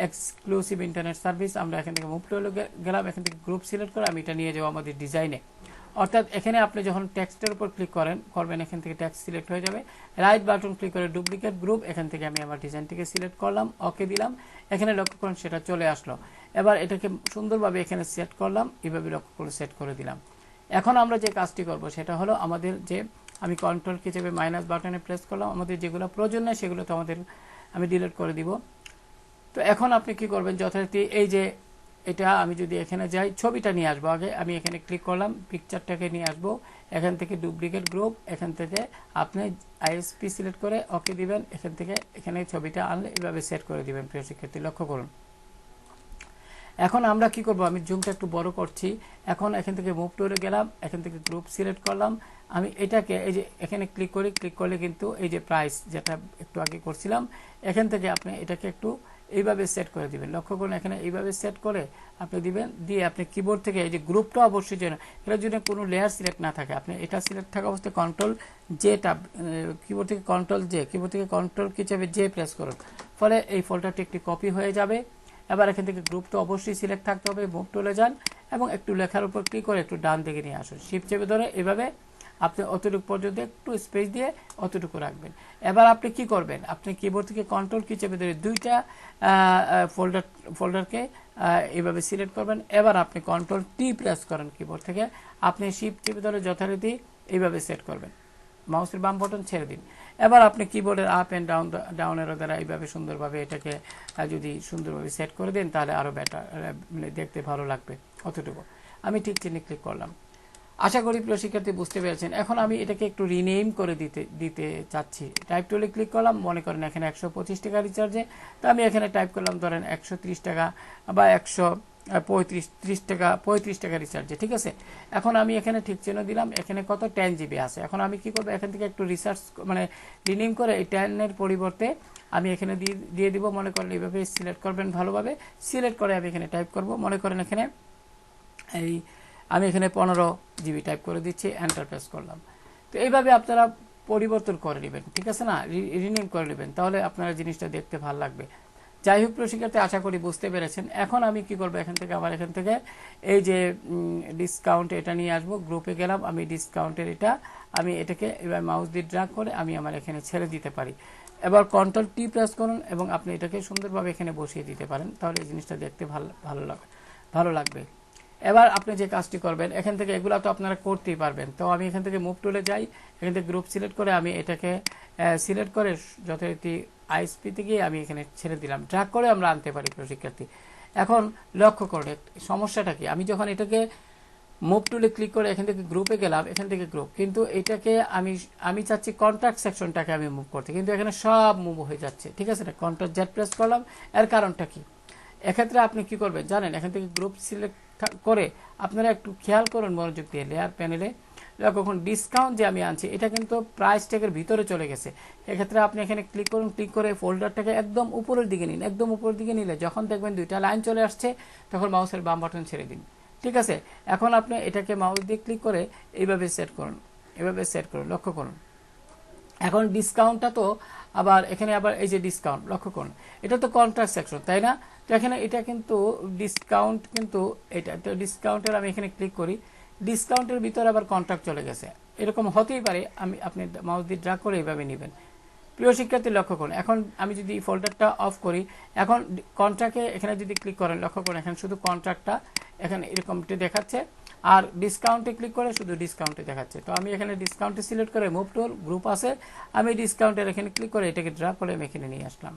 এক্সক্লুসিভ ইন্টারনেট সার্ভিস, আমরা এখান থেকে মুভ টুলে গেলাম, এখান থেকে গ্রুপ সিলেক্ট করে আমি এটা নিয়ে যাবো আমাদের ডিজাইনে। অর্থাৎ এখানে আপনি যখন টেক্সটের উপর ক্লিক করবেন, এখান থেকে টেক্সট সিলেক্ট হয়ে যাবে। রাইট বাটন ক্লিক করে ডুপ্লিকেট গ্রুপ, এখান থেকে আমি আমার ডিজাইনটিকে সিলেক্ট করলাম, ওকে দিলাম। এখানে লক্ষ্য করুন সেটা চলে আসলো। এবার এটাকে সুন্দরভাবে এখানে সেট করলাম, এইভাবে লক্ষ্য করে সেট করে দিলাম। এখন আমরা যে কাজটি করব সেটা হলো আমাদের যে আমি কন্ট্রোল কি চেপে মাইনাস বাটনে প্রেস করলাম, আমাদের যেগুলো প্রয়োজন নেই সেগুলো তো আমি ডিলিট করে দিব। তো এখন আপনি কি করবেন, যথারীতি এই যে এটা আমি যদি এখানে যাই, ছবিটা নিয়ে আসবো আগে, আমি এখানে ক্লিক করলাম, পিকচারটাকে নিয়ে আসবো, এখান থেকে ডুপ্লিকেট গ্রুপ, এখান থেকে আপনি আইএসপি সিলেক্ট করে ওকে দিবেন, এখান থেকে এখানে ছবিটা আনলে এভাবে সেট করে দিবেন প্রিয় শিক্ষার্থী, লক্ষ্য করুন। এখন আমরা কি করব, আমি জুমটা একটু বড় করছি। এখন এখান থেকে মুভ টুলে গেলাম, এখান থেকে গ্রুপ সিলেক্ট করলাম, আমি এটাকে এই যে এখানে ক্লিক করলে কিন্তু এই যে প্রাইস যেটা একটু আগে করছিলাম, এখান থেকে আপনি এটাকে একটু এইভাবে সেট করে দিবেন। লক্ষ্য করুন এখানে এইভাবে সেট করে আপনি দিবেন, দিয়ে আপনি কিবোর্ড থেকে এই যে গ্রুপটা অবশ্যই যেন এটার জন্য কোনো লেয়ার সিলেক্ট না থাকে, আপনি এটা সিলেক্ট থাকা অবস্থায় কন্ট্রোল জে ট্যাব, কিবোর্ড থেকে কন্ট্রোল কি চাপে জে প্রেস করুন, ফলে এই ফোল্ডারটি একটি কপি হয়ে যাবে। এবার এখান থেকে গ্রুপ তো অবশ্যই সিলেক্ট থাকতে হবে, মুভ টুলে যান এবং একটু লেখার উপর ক্লিক করে একটু ডান দিকে নিয়ে আসুন, শিফট চেপে ধরে এভাবে আপনি অতটুকু পর্যন্ত একটু স্পেস দিয়ে অতটুকু রাখবেন। এবার আপনি কি করবেন, আপনি কিবোর্ড থেকে কন্ট্রোল কি চেপে ধরে দুইটা ফোল্ডারকে এইভাবে সিলেক্ট করবেন। এবার আপনি কন্ট্রোল টি প্রেস করেন কিবোর্ড থেকে, আপনি শিফট চেপে ধরে যথারীতি এইভাবে সেট করবেন, মাউসের বাম বাটন ছেড়ে দিন। এবার আপনি কিবোর্ডের আপ অ্যান্ড ডাউনের দ্বারা এইভাবে সুন্দরভাবে এটাকে যদি সুন্দরভাবে সেট করে দেন তাহলে আরও বেটার, মানে দেখতে ভালো লাগবে। অতটুকু আমি ঠিক চিহ্নে ক্লিক করলাম। আশা করি প্রিয় শিক্ষার্থী বুঝতে পেরেছেন। এখন আমি এটাকে একটু রিনেম করে দিতে চাচ্ছি। টাইপ টুলে ক্লিক করলাম, মনে করেন এখানে 125 টাকা রিচার্জে, তো আমি এখানে টাইপ করলাম ধরেন 130 টাকা বা 135 টাকা রিচার্জে, ঠিক আছে। এখন আমি এখানে ঠিক চিহ্ন দিলাম, এখানে কত 10 জিবি আছে। এখন আমি কি করবো, এখান থেকে একটু রিনেম করে এই 10-এর পরিবর্তে আমি এখানে দিয়ে দিব, মনে করেন এইভাবে সিলেক্ট করবেন, ভালোভাবে সিলেক্ট করে আমি এখানে টাইপ করব, মনে করেন এখানে আমি এখানে 15 জিবি টাইপ করে দিচ্ছি, এন্টার প্রেস করলাম। তো এইভাবে আপনারা পরিবর্তন করে নেবেন, ঠিক আছে না, রিনেম করে নেবেন, তাহলে আপনারা জিনিসটা দেখতে ভালো লাগবে। যাই হোক প্রিয় শিক্ষার্থী, আশা করি বুঝতে পেরেছেন। এখন আমি কি করবো, এখান থেকে এই যে ডিসকাউন্ট এটা নিয়ে আসবো, গ্রুপে গেলাম, আমি ডিসকাউন্টের আমি এটাকে এবার মাউস দিয়ে ড্র্যাগ করে আমি আমার এখানে ছেড়ে দিতে পারি। এবার কন্ট্রোল টি প্রেস করুন এবং আপনি এটাকে সুন্দরভাবে এখানে বসিয়ে দিতে পারেন, তাহলে এই জিনিসটা দেখতে ভালো লাগবে। এবার আপনি যে কাজটি করবেন, এখান থেকে এগুলো তো আপনারা করতেই পারবেন। তো আমি এখান থেকে মুভ টুলে যাই, এখান থেকে গ্রুপ সিলেক্ট করে আমি এটাকে সিলেক্ট করে যথারীতি আইএসপিতে গিয়ে আমি এখানে ছেড়ে দিলাম, ড্র্যাগ করে আমরা আনতে পারি প্রিয় শিক্ষার্থী। এখন লক্ষ্য করুন সমস্যাটা কি, আমি যখন এটাকে মুভ টুলে ক্লিক করে এখান থেকে গ্রুপে গেলাম, এখান থেকে গ্রুপ, কিন্তু এটাকে আমি চাচ্ছি কন্ট্যাক্ট সেকশনটাকে আমি মুভ করতে, কিন্তু এখানে সব মুভ হয়ে যাচ্ছে, ঠিক আছে না। কন্ট্রোল জেড প্রেস করলাম, এর কারণটা কি, এক্ষেত্রে আপনি কি করবেন জানেন, এখান থেকে গ্রুপ সিলেক্ট করে আপনারা একটু খেয়াল করুন মনোযোগ দিয়ে, লেয়ার প্যানেলে কখন ডিসকাউন্ট যে আমি আনছি এটা কিন্তু প্রাইস ট্যাগের ভিতরে চলে গেছে। এক্ষেত্রে আপনি এখানে ক্লিক করুন, ক্লিক করে ফোল্ডারটাকে একদম উপরের দিকে নিন, একদম উপরের দিকে নিলে যখন দেখবেন দুইটা লাইন চলে আসছে তখন মাউসের বাম বাটন ছেড়ে দিন। ঠিক আছে, এখন আপনি এটাকে মাউস দিয়ে ক্লিক করে এইভাবে সেট করুন, এভাবে সেট করুন, লক্ষ্য করুন। এখন ডিসকাউন্টটা তো আবার এখানে আবার এই যে ডিসকাউন্ট লক্ষ্য করুন, এটা তো কন্ট্রাক্ট সেকশন তাই না, তো এখানে এটা কিন্তু ডিসকাউন্ট, কিন্তু এটা তো ডিসকাউন্টের আমি এখানে ক্লিক করি, ডিসকাউন্টের ভিতরে আবার কন্ট্রাক্ট চলে গেছে, এরকম হতেই পারে। আপনি মাউস দিয়ে ড্র্যাগ করে এইভাবে নেবেন। প্রিয় শিক্ষার্থী লক্ষ্য করুন, এখন আমি যদি ফোল্ডারটা অফ করি, এখন কন্ট্রাক্টে এখানে যদি ক্লিক করেন লক্ষ্য করুন এখানে শুধু কন্ট্রাক্টটা এখানে এরকমটি দেখাচ্ছে, আর ডিসকাউন্টে ক্লিক করে শুধু ডিসকাউন্টে দেখাচ্ছে। তো আমি এখানে ডিসকাউন্টে সিলেক্ট করে মুভ টুল গ্রুপ আছে, আমি ডিসকাউন্টের এখানে ক্লিক করে এটাকে ড্রা করে আমি এখানে নিয়ে আসলাম।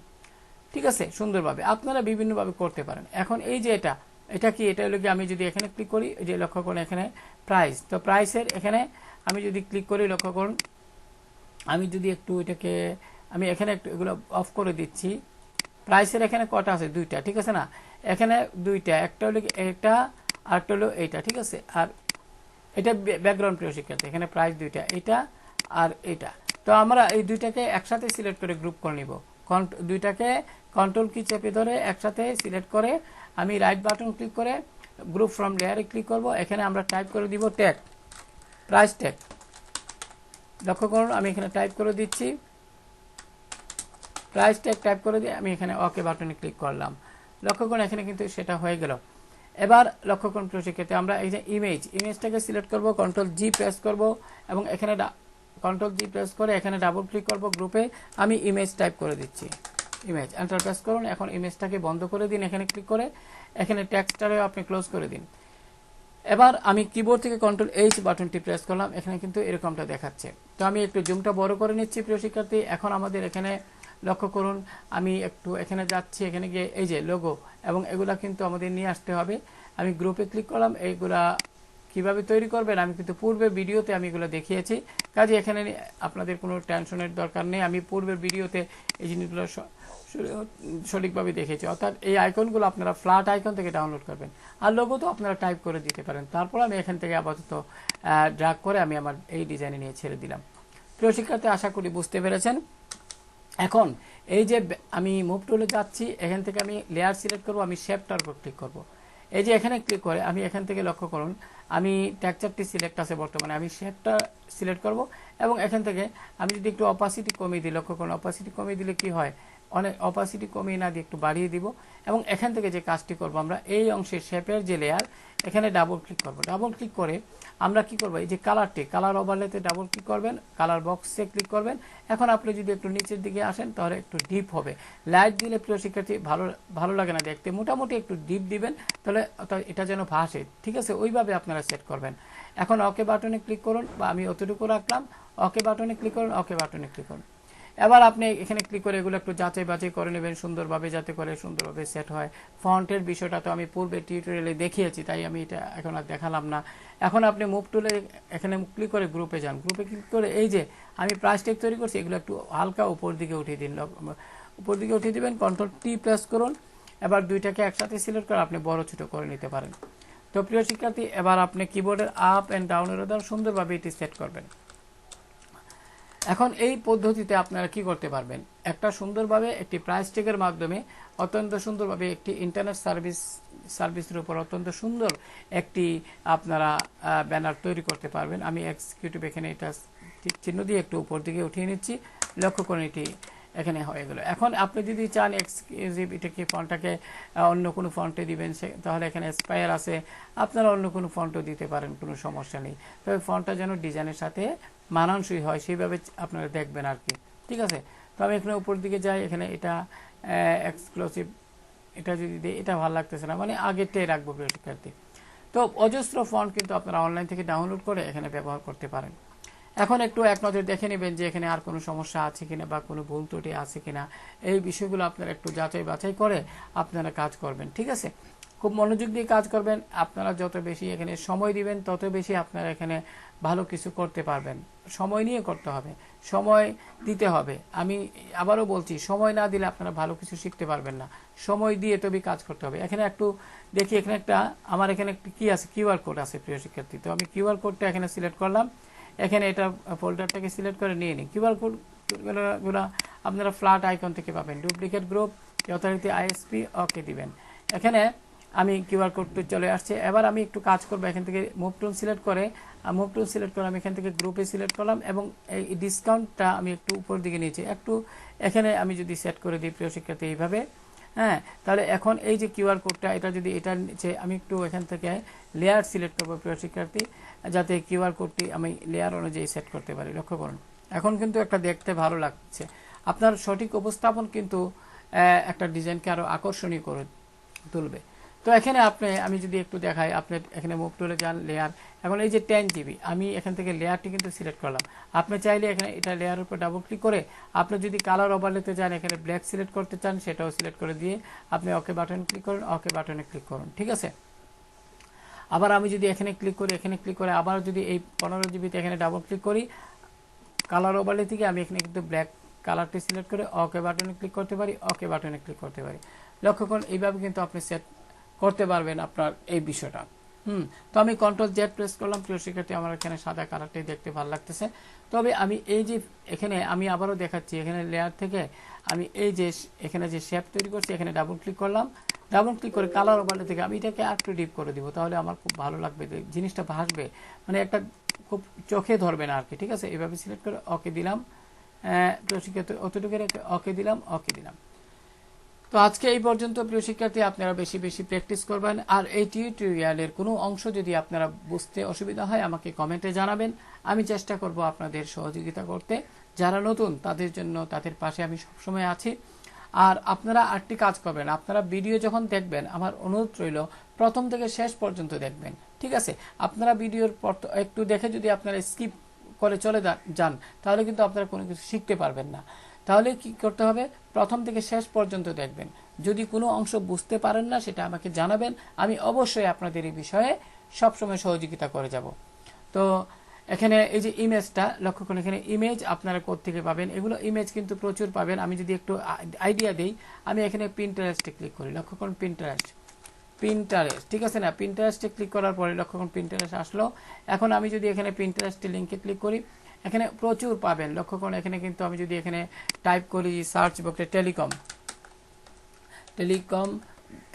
ঠিক আছে, সুন্দরভাবে আপনারা বিভিন্নভাবে করতে পারেন। এখন এই যে এটা কি, এটা হলো কি, আমি যদি এখানে ক্লিক করি, এই যে লক্ষ্য করুন এখানে প্রাইস, তো প্রাইসের এখানে আমি যদি ক্লিক করি লক্ষ্য করুন, আমি যদি একটু এটাকে আমি এখানে একটু এগুলো অফ করে দিচ্ছি। প্রাইসের এখানে কটা আছে, দুইটা, ঠিক আছে না, এখানে দুইটা, একটা হলো এটা আর একটা হলো এইটা। ঠিক আছে, আর এটা ব্যাকগ্রাউন্ড প্রিয় শিক্ষার্থী, এখানে প্রাইস দুইটা, এটা আর এটা। তো আমরা এই দুইটাকে একসাথে সিলেক্ট করে গ্রুপ করে নিব, দুইটাকে কন্ট্রোল কি চেপে ধরে একসাথে সিলেক্ট করে আমি রাইট বাটন ক্লিক করে গ্রুপ ফ্রম লেয়ারে ক্লিক করব, এখানে আমরা টাইপ করে দিব ট্যাগ, প্রাইস ট্যাগ। লক্ষ্য করুন আমি এখানে টাইপ করে দিচ্ছি, প্রাইস ট্যাগ টাইপ করে দিয়ে আমি এখানে ওকে বাটনে ক্লিক করলাম। লক্ষ্য করুন এখানে কিন্তু সেটা হয়ে গেল। এবার লক্ষ্য করুন প্রিয় শিক্ষার্থী, আমরা এই যে ইমেজটাকে সিলেক্ট করব, কন্ট্রোল জি প্রেস করব এবং এখানে কন্ট্রোল জি প্রেস করে এখানে ডাবল ক্লিক করব, গ্রুপে আমি ইমেজ টাইপ করে দিচ্ছি, ইমেজ, এন্টার প্রেস করুন। এখন ইমেজটাকে বন্ধ করে দিন, এখানে ক্লিক করে এখানে টেক্সটটারে আপনি ক্লোজ করে দিন। এবার আমি কিবোর্ড থেকে কন্ট্রোল এইচ বাটনটি প্রেস করলাম, এখানে কিন্তু এরকমটা দেখাচ্ছে। তো আমি একটু জুমটা বড় করে নিচ্ছি প্রিয় শিক্ষার্থী। এখন আমাদের এখানে লক্ষ্য করুন আমি একটু এখানে যাচ্ছি, এখানে গিয়ে এই যে লোগো এবং এগুলা কিন্তু আমাদের নিয়ে আসতে হবে। আমি গ্রুপে ক্লিক করলাম, এইগুলা কিভাবে তৈরি করবেন আমি কিন্তু পূর্বের ভিডিওতে আমি এগুলো দেখিয়েছি, কাজে এখানে আপনাদের কোনো টেনশনের দরকার নেই। আমি পূর্বের ভিডিওতে এই জিনিসগুলো সঠিকভাবে দেখেছি, অর্থাৎ এই আইকনগুলো আপনারা ফ্ল্যাট আইকন থেকে ডাউনলোড করবেন, আর লোগো তো আপনারা টাইপ করে দিতে পারেন। তারপর আমি এখান থেকে আপাতত ড্র্যাগ করে আমি আমার এই ডিজাইনে নিয়ে ছেড়ে দিলাম। প্রিয় শিক্ষার্থী আশা করি বুঝতে পেরেছেন। এখন এই যে আমি মুভ টুলে যাচ্ছি, এখান থেকে আমি লেয়ার সিলেক্ট করব, আমি শেপটার উপর ক্লিক করব। এই যে এখানে ক্লিক করে আমি এখান থেকে লক্ষ্য করুন আমি টেক্সচারটি সিলেক্ট আছে বর্তমানে, আমি শেপটা সিলেক্ট করব এবং এখান থেকে আমি যদি একটু অপাসিটি কমিয়ে দিই, লক্ষ্য করুন অপাসিটি কমিয়ে দিলে কি হয়, অনেক অপাসিটি কমিয়ে না দিয়ে একটু বাড়িয়ে দিব এবং এখান থেকে যে কাজটি করব আমরা এই অংশের শেপের যে লেয়ার এখানে ডাবল ক্লিক করব। ডাবল ক্লিক করে আমরা কি করব, এই যে কালার ওভারলেতে ডাবল ক্লিক করবেন, কালার বক্সে ক্লিক করবেন। এখন আপনি যদি একটু নিচের দিকে আসেন তাহলে একটু ডিপ হবে, লাইট দিলে প্রিয় শিক্ষার্থী ভালো লাগে না দেখতে, মোটামুটি একটু ডিপ দিবেন তাহলে এটা যেন ভাসে। ঠিক আছে, ওইভাবে আপনারা সেট করবেন। এখন ওকে বাটনে ক্লিক করুন, বা আমি অতটুকু রাখলাম, ওকে বাটনে ক্লিক করুন, ওকে বাটনে ক্লিক করুন। এবার আপনি এখানে ক্লিক করে এগুলো একটু যাচাই বাছাই করে নেবেন সুন্দরভাবে, যাতে করে সুন্দরভাবে সেট হয়। ফন্টের বিষয়টা তো আমি পূর্বে টিউটোরিয়ালে দেখিয়েছি, তাই আমি এটা এখন আর দেখালাম না। এখন আপনি মুভ টুলে এখানে ক্লিক করে গ্রুপে যান, গ্রুপে ক্লিক করে এই যে আমি প্রাইস ট্যাগ তৈরি করছি এগুলো একটু হালকা উপর দিকে উঠিয়ে দিন, উপর দিকে উঠিয়ে দিবেন, কন্ট্রোল টি প্রেস করুন। এবার দুইটাকে একসাথে সিলেক্ট করে আপনি বড় ছোট করে নিতে পারেন। তো প্রিয় শিক্ষার্থী এবার আপনি কিবোর্ডের আপ অ্যান্ড ডাউনের দ্বারা সুন্দরভাবে এটি সেট করবেন। এখন এই পদ্ধতিতে আপনারা কি করতে পারবেন, একটা সুন্দরভাবে একটি প্রাইস ট্যাগের মাধ্যমে অত্যন্ত সুন্দরভাবে একটি ইন্টারনেট সার্ভিসের উপর অত্যন্ত সুন্দর একটি আপনারা ব্যানার তৈরি করতে পারবেন। আমি এক্সিকিউটিভ এখানে এটা চিহ্ন দিয়ে একটু উপর দিকে উঠিয়ে নিচ্ছি, লক্ষ্য করুন এটি এখানে হয়ে গেল। এখন আপনি যদি চান এক্সক্লুসিভ এটাকে ফন্টটাকে অন্য কোনো ফন্টে দিবেন, তাহলে এখানে স্পায়ার আছে, আপনারা অন্য কোনো ফন্টও দিতে পারেন, কোনো সমস্যা নেই। তবে ফন্টটা যেন ডিজাইনের সাথে মানানসই হয় সেইভাবে আপনারা দেখবেন আর কি। ঠিক আছে, তো আমি এখানে উপর দিকে যাই, এখানে এটা এক্সক্লুসিভ এটা যদি দিই, এটা ভালো লাগতেছে না, মানে আগেরটাই রাখবো প্রিয় শিক্ষার্থী। তো অজস্র ফন্ট কিন্তু আপনারা অনলাইন থেকে ডাউনলোড করে এখানে ব্যবহার করতে পারেন। এখন একটু এক নজর দেখে নেবেন যে এখানে আর কোনো সমস্যা আছে কিনা বা কোনো ভুল ত্রুটি আছে কিনা, এই বিষয়গুলো আপনারা একটু যাচাই বাছাই করে আপনারা কাজ করবেন। ঠিক আছে, খুব মনোযোগ দিয়ে কাজ করবেন। আপনারা যত বেশি এখানে সময় দিবেন তত বেশি আপনারা এখানে ভালো কিছু করতে পারবেন। সময় নিয়ে করতে হবে, সময় দিতে হবে। আমি আবারও বলছি, সময় না দিলে আপনারা ভালো কিছু শিখতে পারবেন না, সময় দিয়ে তবে কাজ করতে হবে। এখানে একটু দেখি, এখানে আমার এখানে একটি কি আছে, কিউআর কোড আছে প্রিয় শিক্ষার্থী। তো আমি কিউআর কোডটা এখানে সিলেক্ট করলাম, এখানে এটা ফোল্ডারটাকে সিলেক্ট করে নিয়ে নিই। কিউআর কোডগুলো আপনারা ফ্ল্যাট আইকন থেকে পাবেন। ডুপ্লিকেট গ্রুপ, যথারীতি আইএসপি, ওকে দিবেন। এখানে আমি কিউআর কোডটি চলে আসছে। এবার আমি একটু কাজ করবো, এখান থেকে মুভ টুল সিলেক্ট করে আমি এখান থেকে গ্রুপে সিলেক্ট করলাম এবং এই ডিসকাউন্টটা আমি একটু উপর দিকে নিয়েছি, একটু এখানে আমি যদি সেট করে দিই প্রিয় শিক্ষার্থী এইভাবে, হ্যাঁ, তাহলে এখন এই যে কিউআর কোডটা, এটা যদি এটার নিচে আমি একটু এখান থেকে লেয়ার সিলেক্ট করবো প্রিয় শিক্ষার্থী, যাতে কিউআর কোডটি আমি লেয়ার অনুযায়ী সেট করতে পারি। লক্ষ্য করুন, এখন কিন্তু একটা দেখতে ভালো লাগছে। আপনার সঠিক উপস্থাপন কিন্তু একটা ডিজাইনকে আরো আকর্ষণীয় করে তুলবে। তো এখানে আমি যদি একটু দেখাই, আপনি এখানে মুভ টুলে যান, লেয়ার, এখন এই যে 10 GB আমি এখান থেকে লেয়ারটি কিন্তু সিলেক্ট করলাম। আপনি চাইলে এখানে এটা লেয়ারের উপর ডাবল ক্লিক করে আপনি যদি কালার ওভারলেতে যান, এখানে ব্ল্যাক সিলেক্ট করতে চান, সেটাও সিলেক্ট করে দিয়ে আপনি ওকে বাটনে ক্লিক করুন, ওকে বাটনে ক্লিক করুন, ঠিক আছে। আবার আমি যদি এখানে ক্লিক করি, আবার যদি এই 15 GB এখানে ডাবল ক্লিক করি, কালার ওভারলে থেকে আমি এখানে কিন্তু ব্ল্যাক কালারটি সিলেক্ট করে ওকে বাটনে ক্লিক করতে পারি, ওকে বাটনে ক্লিক করতে পারি। লক্ষ্য করুন, এইভাবে কিন্তু আপনি সেট করতে পারবেন আপনার এই বিষয়টা। তো আমি Ctrl Z প্রেস করলাম প্রিয় শিক্ষার্থী, আমার এখানে সাদা কালারটাই দেখতে ভালো লাগতেছে। তবে আমি এই যে এখানে আমি আবারও দেখাচ্ছি, এখানে লেয়ার থেকে আমি এই যে এখানে যে শেপ তৈরি করছি, এখানে ডাবল ক্লিক করলাম, ডাবল ক্লিক করে কালার ওভারলে থেকে আমি এটাকে একটু ডিপ করে দিব, তাহলে আমার খুব ভালো লাগবে, জিনিসটা ভাসবে, মানে একটা খুব চোখে ধরবে না আর কি, ঠিক আছে। এইভাবে সিলেক্ট করে ওকে দিলাম, প্রিয় শিক্ষার্থী অতটুকু ওকে দিলাম, ওকে দিলাম। তো আজকে এই পর্যন্ত প্রিয় শিক্ষার্থী, আপনারা বেশি বেশি প্র্যাকটিস করবেন। আর এই টিউটোরিয়ালের কোনো অংশ যদি আপনারা বুঝতে অসুবিধা হয় আমাকে কমেন্টে জানাবেন, আমি চেষ্টা করব আপনাদের সহযোগিতা করতে। যারা নতুন তাদের জন্য, তাদের পাশে আমি সবসময় আছি। আর আপনারা আরেকটি কাজ করবেন, আপনারা ভিডিও যখন দেখবেন, আমার অনুরোধ রইল প্রথম থেকে শেষ পর্যন্ত দেখবেন, ঠিক আছে। আপনারা ভিডিওর একটু দেখে যদি আপনারা স্কিপ করে চলে যান, তাহলে কিন্তু আপনারা কোনো কিছু শিখতে পারবেন না। তাহলে কি করতে হবে, প্রথম থেকে শেষ পর্যন্ত দেখবেন। যদি কোনো অংশ বুঝতে পারেন না, সেটা আমাকে জানাবেন, আমি অবশ্যই আপনাদের এই বিষয়ে সবসময় সহযোগিতা করে যাব। তো এখানে এই যে ইমেজটা লক্ষ্য করুন, এখানে ইমেজ আপনারা কোত্থেকে পাবেন, এগুলো ইমেজ কিন্তু প্রচুর পাবেন। আমি যদি একটু আইডিয়া দিই, আমি এখানে পিন্টারেস্টে ক্লিক করি, লক্ষ্য করুন পিন্টারেস্ট, ঠিক আছে না। পিন্টারেস্টে ক্লিক করার পরে লক্ষ্য করুন পিন্টারেস্ট আসলো। এখন আমি যদি এখানে পিন্টারেস্টের লিঙ্কে ক্লিক করি, এখানে প্রচুর পাবেন। লক্ষ্য করুন, এখানে কিন্তু আমি যদি এখানে টাইপ করি সার্চ বক্সে টেলিকম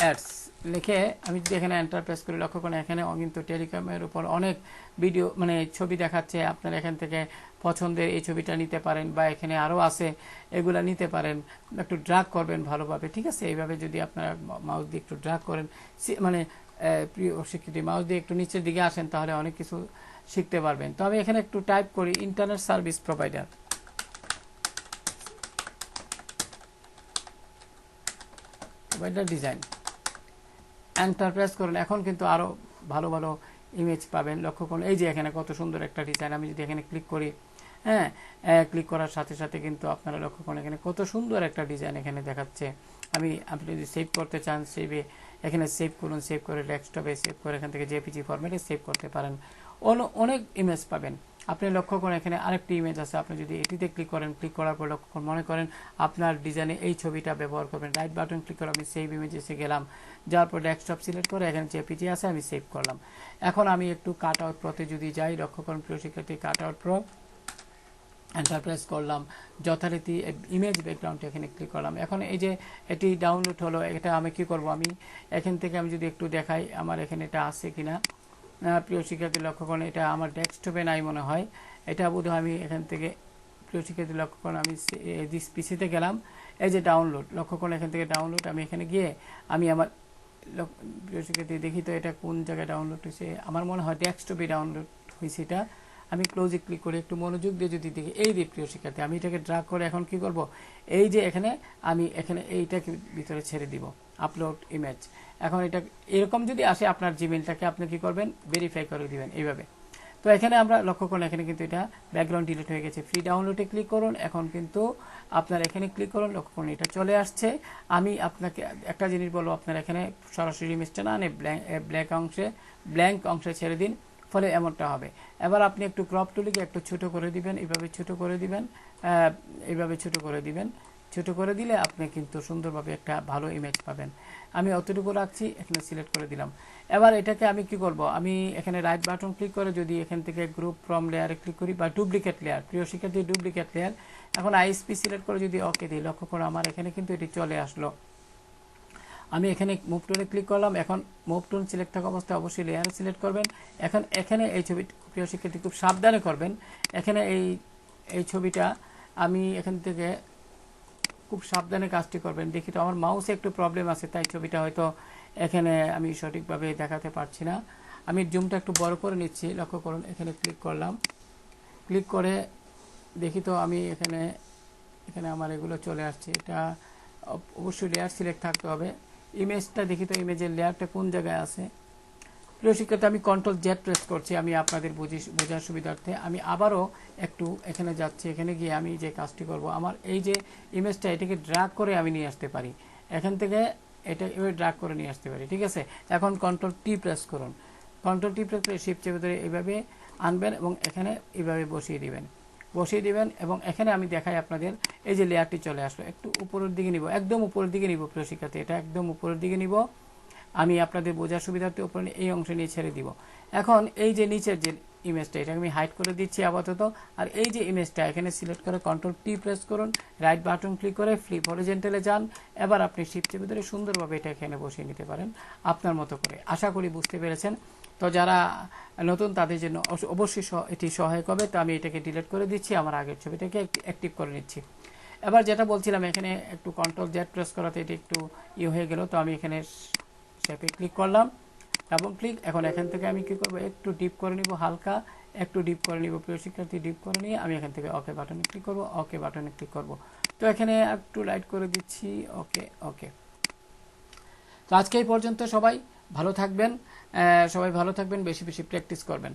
অ্যাডস লিখে আমি যদি এখানে এন্টার প্রেস করি, লক্ষ্য করুন এখানে কিন্তু টেলিকমের উপর অনেক ভিডিও, মানে ছবি দেখাচ্ছে। আপনারা এখান থেকে পছন্দের এই ছবিটা নিতে পারেন, বা এখানে আরও আছে, এগুলা নিতে পারেন। একটু ড্রাগ করবেন ভালোভাবে, ঠিক আছে। এইভাবে যদি আপনারা মাউস দিয়ে একটু ড্রাগ করেন, মানে প্রিয় শিক্ষার্থী মাউস দিয়ে একটু নিচের দিকে আসেন, তাহলে অনেক কিছু শিখতে পারবেন। তো আমি এখানে একটু টাইপ করি internet service provider, design, enter press করুন। এখন কিন্তু আরো ভালো ভালো ইমেজ পাবেন। লক্ষ্য করুন এই যে এখানে কত সুন্দর একটা ডিজাইন। আমি যদি এখানে ক্লিক করি, হ্যাঁ, ক্লিক করার সাথে সাথে কিন্তু আপনারা লক্ষ্য করুন এখানে কত সুন্দর একটা ডিজাইন এখানে দেখাচ্ছে। আপনি যদি সেভ করতে চান, এখানে সেভ করুন, সেভ করে ডেস্কটপে সেভ করে এখান থেকে জেপিজি ফরম্যাটে সেভ করতে পারেন। অনেক ইমেজ পাবেন। আপনি লক্ষ্য করেন এখানে আরেকটি ইমেজ আছে, আপনি যদি এটিতে ক্লিক করেন, ক্লিক করার পর লক্ষ্য করেন, মনে করেন আপনার ডিজাইনে এই ছবিটা ব্যবহার করবেন, রাইট বাটন ক্লিক করে আমি সেভ ইমেজে গেলাম, যাওয়ার পর ডেস্কটপ সিলেক্ট করে এখানে জেপিজি আছে, আমি সেভ করলাম। এখন আমি একটু কাট আউট প্রতে যদি যাই, লক্ষ্য করেন প্রিয় শিক্ষার্থী, cut out pro enter press করলাম, যথারীতি ইমেজ ব্যাকগ্রাউন্ডে এখানে ক্লিক করলাম। এখন এই যে এটি ডাউনলোড হলো, এটা আমি কি করব, আমি এখান থেকে আমি যদি একটু দেখাই আমার এখানে এটা আছে কিনা। প্রিয় শিক্ষার্থী লক্ষ্য করেন এটা আমার ডেস্কটপে নাই মনে হয়, এটা বোধহয় আমি এখান থেকে, প্রিয় শিক্ষার্থী লক্ষ্য করেন আমি দিস পিসিতে গেলাম, এই যে ডাউনলোড, লক্ষ্য করেন এখান থেকে ডাউনলোড, আমি এখানে গিয়ে আমি আমার প্রিয় শিক্ষার্থী দেখি তো এটা কোন জায়গায় ডাউনলোড হয়েছে। আমার মনে হয় ডেস্কটপে ডাউনলোড হয়েছে এটা। আমি ক্লোজে ক্লিক করে একটু মনোযোগ দিয়ে যদি দেখি, এই যে প্রিয় শিক্ষার্থী আমি এটাকে ড্রাগ করে এখন কি করব, এই যে এখানে আমি এখানে এইটাকে ভিতরে ছেড়ে দিব, আপলোড ইমেজ। এখন এটা এরকম যদি আসে আপনার জিমেইলটাকে আপনি কি করবেন, ভেরিফাই করে দিবেন এইভাবে। তো এখানে আমরা লক্ষ্য করুন এখানে কিন্তু এটা ব্যাকগ্রাউন্ড ডিলিট হয়ে গেছে। ফ্রি ডাউনলোডে ক্লিক করুন, এখন কিন্তু আপনার এখানে ক্লিক করুন, লক্ষ্য করুন এটা চলে আসছে। আমি আপনাকে একটা জিনিস বলবো, আপনার এখানে সরাসরি ইমেজটা না আনে ব্ল্যাঙ্ক অংশে ছেড়ে দিন, ফলে এমনটা হবে। এবার আপনি একটু ক্রপ টুলকে একটু ছোট করে দিবেন, এইভাবে ছোট করে দিবেন, এইভাবে ছোট করে দিবেন। ছোট করে দিলে আপনি কিন্তু সুন্দরভাবে একটা ভালো ইমেজ পাবেন। আমি অতটুকু রাখছি, এখানে সিলেক্ট করে দিলাম। এবার এটাকে আমি কি করব, আমি এখানে রাইট বাটন ক্লিক করে যদি এখান থেকে গ্রুপ ফ্রম লেয়ারে ক্লিক করি বা ডুপ্লিকেট লেয়ার, প্রিয় শিক্ষার্থী ডুপ্লিকেট লেয়ার, এখন আইএসপি সিলেক্ট করে যদি ওকে দিই, লক্ষ্য করো আমার এখানে কিন্তু এটি চলে আসলো। আমি এখানে মুভ টুলে ক্লিক করলাম। এখন মুভ টুল সিলেক্ট থাকা অবস্থায় অবশ্যই লেয়ারে সিলেক্ট করবেন। এখন এখানে এই ছবি, প্রিয় শিক্ষার্থী খুব সাবধানে করবেন, এখানে এই ছবিটা আমি এখান থেকে খুব সাবধানে কাজটি করবেন। দেখি তো আমার মাউসে একটু প্রবলেম আছে, তাই ছবিটা হয়তো এখানে আমি সঠিকভাবে দেখাতে পারছি না। আমি জুমটা একটু বড় করে নিচ্ছি, লক্ষ্য করুন এখানে ক্লিক করলাম। ক্লিক করে দেখি তো আমি এখানে আমার এগুলো চলে আসছে। এটা অবশ্যই লেয়ার সিলেক্ট থাকতে হবে। ইমেজটা দেখি তো, ইমেজের লেয়ারটা কোন জায়গায় আছে। প্রিয় শিক্ষার্থী আমি কন্ট্রোল জেড প্রেস করছি, আমি আপনাদের বোঝার সুবিধার্থে আমি আবারও একটু এখানে যাচ্ছি। এখানে গিয়ে আমি যে কাজটি করব, আমার এই যে ইমেজটা এটাকে ড্র্যাগ করে আমি নিয়ে আসতে পারি, এখান থেকে এটা এভাবে ড্র্যাগ করে নিয়ে আসতে পারি, ঠিক আছে। এখন কন্ট্রোল টি প্রেস করুন, কন্ট্রোল টি প্রেস করে শিফট চেপে ধরে এইভাবে আনবেন এবং এখানে এইভাবে বসিয়ে দিবেন এবং এখানে আমি দেখাই আপনাদের, এই যে লেয়ারটি চলে আসলো, একটু উপরের দিকে নিব, একদম উপরের দিকে নিব প্রিয় শিক্ষার্থী, এটা একদম উপরের দিকে নিব। আমি আপনাদের বোঝার সুবিধার্থে উপরে এই অংশ নিয়ে ছেড়ে দিব। এখন এই যে নিচের যে ইমেজটা, এটা আমি হাইড করে দিচ্ছি আপাতত। আর এই যে ইমেজটা এখানে সিলেক্ট করে কন্ট্রোল টি প্রেস করুন, রাইট বাটন ক্লিক করে ফ্লিপ হরিজন্টালে যান। এবার আপনি শিফট চেপে ধরে সুন্দরভাবে এটা এখানে বসিয়ে নিতে পারেন আপনার মতো করে। আশা করি বুঝতে পেরেছেন। তো যারা নতুন তাদের জন্য অবশ্যই এটি সহায়ক হবে। তো আমি এটাকে ডিলিট করে দিচ্ছি, আমার আগের ছবিটাকে অ্যাক্টিভ করে নিচ্ছি। এবার যেটা বলছিলাম, এখানে একটু কন্ট্রোল জেড প্রেস করাতে এটি একটু হয়ে গেল। তো আমি এখানে শেপে ক্লিক করলাম, ডাবল ক্লিক। এখন এখান থেকে আমি কি করব, একটু ডিপ করে নিব, হালকা একটু ডিপ করে নিব প্রিয় শিক্ষার্থী। ডিপ করে নিয়ে আমি এখান থেকে ওকে বাটনে ক্লিক করব, ওকে বাটনে ক্লিক করব। তো এখানে একটু লাইট করে দিচ্ছি, ওকে। তো আজকে এই পর্যন্ত, সবাই ভালো থাকবেন, বেশি বেশি প্র্যাকটিস করবেন।